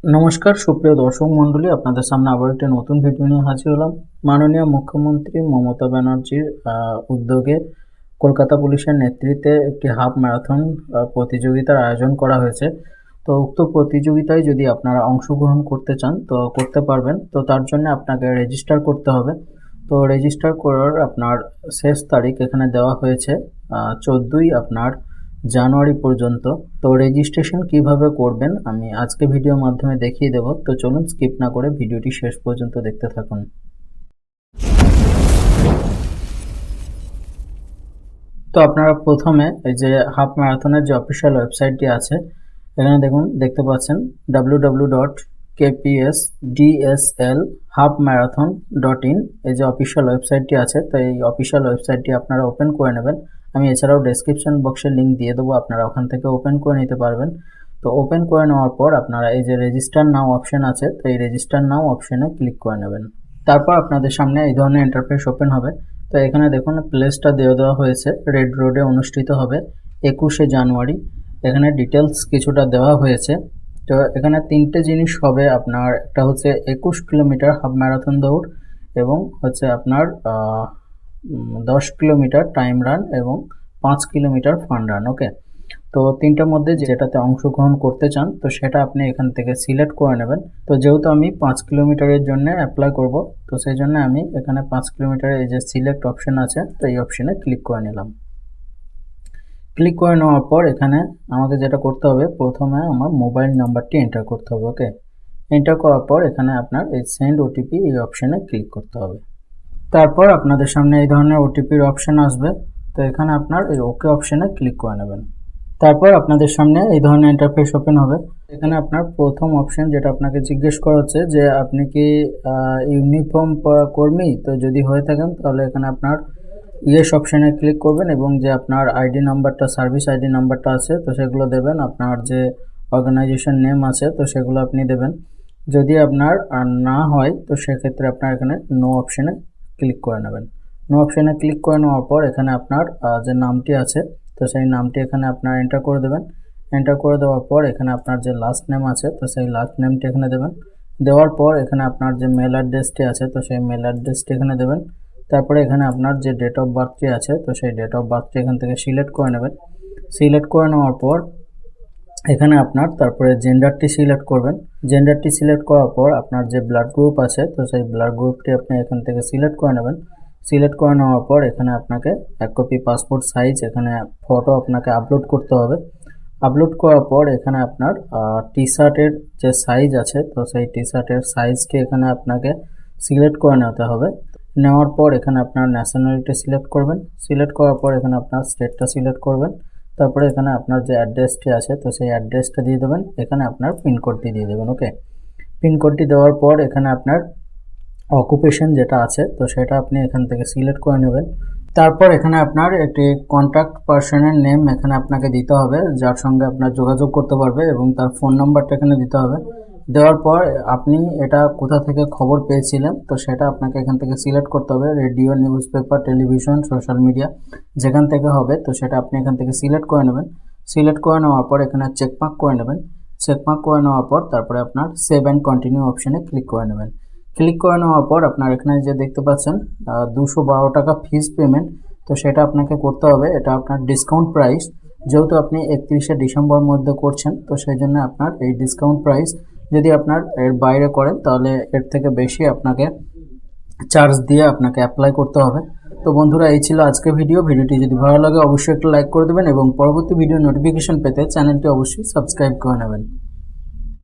নমস্কার সুপ্রিয় দর্শক মণ্ডলী, আপনাদের সামনে আবার একটা নতুন ভিডিও নিয়ে হাজির হলাম। মাননীয় মুখ্যমন্ত্রী মমতা ব্যানার্জির উদ্যোগে কলকাতা পুলিশের নেতৃত্বে একটি হাফ ম্যারাথন প্রতিযোগিতার আয়োজন করা হয়েছে। তো উক্ত প্রতিযোগিতায় যদি আপনারা অংশগ্রহণ করতে চান তো করতে পারবেন। তো তার জন্য আপনাকে রেজিস্টার করতে হবে। তো রেজিস্টার করার আপনার শেষ তারিখ এখানে দেওয়া হয়েছে 14ই জানুয়ারি পর্যন্ত। তো রেজিস্ট্রেশন কিভাবে করবেন আমি আজকে ভিডিওর মাধ্যমে দেখিয়ে দেব। তো চলুন স্কিপ না করে ভিডিওটি শেষ পর্যন্ত দেখতে থাকুন। তো আপনারা প্রথমে এই যে হাফ ম্যারাথনের যে অফিসিয়াল ওয়েবসাইটটি আছে এখানে দেখতে পাচ্ছেন www.kpsdslhalfmarathon.in এই যে অফিসিয়াল ওয়েবসাইটটি আছে। তো এই অফিসিয়াল ওয়েবসাইটটি আপনারা ওপেন করে নেবেন। আমি এছাড়াও ডেসক্রিপশন বক্সে লিঙ্ক দিয়ে দেবো, আপনারা ওখান থেকে ওপেন করে নিতে পারবেন। তো ওপেন করে নেওয়ার পর আপনারা এই যে রেজিস্টার নাও অপশন আছে, তো এই রেজিস্টার নাও অপশনে ক্লিক করে নেবেন। তারপর আপনাদের সামনে এই ধরনের ইন্টারফেস ওপেন হবে। তো এখানে দেখুন প্লেসটা দেওয়া হয়েছে, রেড রোডে অনুষ্ঠিত হবে 21শে জানুয়ারি। এখানে ডিটেলস কিছুটা দেওয়া হয়েছে। তো এখানে তিনটে জিনিস হবে আপনার, একটা হচ্ছে 21 কিলোমিটার হাফ ম্যারাথন দৌড়, এবং হচ্ছে আপনার 10 কিলোমিটার টাইম রান এবং 5 কিলোমিটার ফান রান। ওকে, তো তিনটার মধ্যে যেটাতে অংশগ্রহণ করতে চান তো সেটা আপনি এখান থেকে সিলেক্ট করে নেবেন। তো যেহেতু আমি 5 কিলোমিটারের জন্য অ্যাপ্লাই করব, তো সেই জন্য আমি এখানে 5 কিলোমিটারের এই যে সিলেক্ট অপশন আছে তো এই অপশনে ক্লিক করে নিলাম। ক্লিক করে নেওয়ার পর এখানে আমাকে যেটা করতে হবে, প্রথমে আমার মোবাইল নাম্বারটি এন্টার করতে হবে। ওকে, এন্টার করার পর এখানে আপনার এই সেন্ড ওটিপি এই অপশনে ক্লিক করতে হবে। তারপর আপনাদের সামনে এই ধরনের ওটিপির অপশন আসবে। তো এখানে আপনার এই ওকে অপশনে ক্লিক করে নেবেন। তারপর আপনাদের সামনে এই ধরনের ইন্টারফেস ওপেন হবে। এখানে আপনার প্রথম অপশন যেটা আপনাকে জিজ্ঞেস করা হচ্ছে যে আপনি কি ইউনিফর্ম কর্মী, তো যদি হয়ে থাকেন তাহলে এখানে আপনার ইয়েস অপশনে ক্লিক করবেন এবং যে আপনার আইডি নাম্বারটা, সার্ভিস আইডি নাম্বারটা আছে তো সেগুলো দেবেন। আপনার যে অর্গানাইজেশন নেম আছে তো সেগুলো আপনি দেবেন। যদি আপনার না হয় তো সেক্ষেত্রে আপনার এখানে নো অপশনে ক্লিক করে নেবেন। নো অপশনে ক্লিক করে নেওয়ার পর এখানে আপনার যে নামটি আছে তো সেই নামটি এখানে আপনার এন্টার করে দেবেন। এন্টার করে দেওয়ার পর এখানে আপনার যে লাস্ট নেম আছে তো সেই লাস্ট নেমটি এখানে দেবেন। দেওয়ার পর এখানে আপনার যে মেল অ্যাড্রেসটি আছে তো সেই মেল অ্যাড্রেসটি এখানে দেবেন। তারপরে এখানে আপনার যে ডেট অফ বার্থটি আছে তো সেই ডেট অফ বার্থটি এখান থেকে সিলেক্ট করে নেবেন। সিলেক্ট করে নেওয়ার পর এখানে আপনার তারপরে জেন্ডারটি সিলেক্ট করবেন। জেন্ডারটি সিলেক্ট করার পর আপনার যে ব্লাড গ্রুপ আছে তো সেই ব্লাড গ্রুপটি আপনি এখান থেকে সিলেক্ট করে নেবেন। সিলেক্ট করে নেওয়ার পর এখানে আপনাকে 1 কপি পাসপোর্ট সাইজ এখানে ফটো আপনাকে আপলোড করতে হবে। আপলোড করার পর এখানে আপনার টি শার্টের যে সাইজ আছে তো সেই টি শার্টের সাইজটি এখানে আপনাকে সিলেক্ট করে নিতে হবে। নেওয়ার পর এখানে আপনার ন্যাশনালিটি সিলেক্ট করবেন। সিলেক্ট করার পর এখানে আপনার স্টেটটা সিলেক্ট করবেন। তারপরে এখানে আপনার যে অ্যাড্রেসটি আছে তো সেই অ্যাড্রেসটা দিয়ে দেবেন। এখানে আপনার পিনকোডটি দিয়ে দেবেন। ওকে, পিনকোডটি দেওয়ার পর এখানে আপনার অকুপেশন যেটা আছে তো সেটা আপনি এখান থেকে সিলেক্ট করে নেবেন। তারপর এখানে আপনার একটি কন্ট্যাক্ট পার্সনের নেম এখানে আপনাকে দিতে হবে, যার সঙ্গে আপনার যোগাযোগ করতে পারবে, এবং তার ফোন নাম্বারটা এখানে দিতে হবে। দেওয়ার পর আপনি এটা কোথা থেকে খবর পেয়েছিলেন তো সেটা আপনাকে এখান থেকে সিলেক্ট করতে হবে। Radio, news paper, television, social media যেখান থেকে হবে তো সেটা আপনি এখান থেকে সিলেক্ট করে নেবেন। সিলেক্ট করে নেওয়ার পর এখানে চেকমার্ক করে নেবেন। চেকমার্ক করে নেওয়ার পর তারপরে আপনার সেভ অ্যান্ড কন্টিনিউ অপশনে ক্লিক করে নেবেন। ক্লিক করে নেওয়ার পর আপনার এখানে যে দেখতে পাচ্ছেন 212 টাকা ফিস পেমেন্ট, তো সেটা আপনাকে করতে হবে। এটা আপনার ডিসকাউন্ট প্রাইস, যেহেতু আপনি 31শে ডিসেম্বর মধ্যে করছেন তো সেই জন্য আপনার এই ডিসকাউন্ট প্রাইস। যদি আপনার এর বাইরে করেন তাহলে এর থেকে বেশি আপনাকে চার্জ দিয়ে আপনাকে অ্যাপ্লাই করতে হবে। তো বন্ধুরা, এই ছিল আজকে ভিডিওটি যদি ভালো লাগে অবশ্যই একটা লাইক করে দেবেন এবং পরবর্তী ভিডিও নোটিফিকেশন পেতে চ্যানেলটি অবশ্যই সাবস্ক্রাইব করে নেবেন।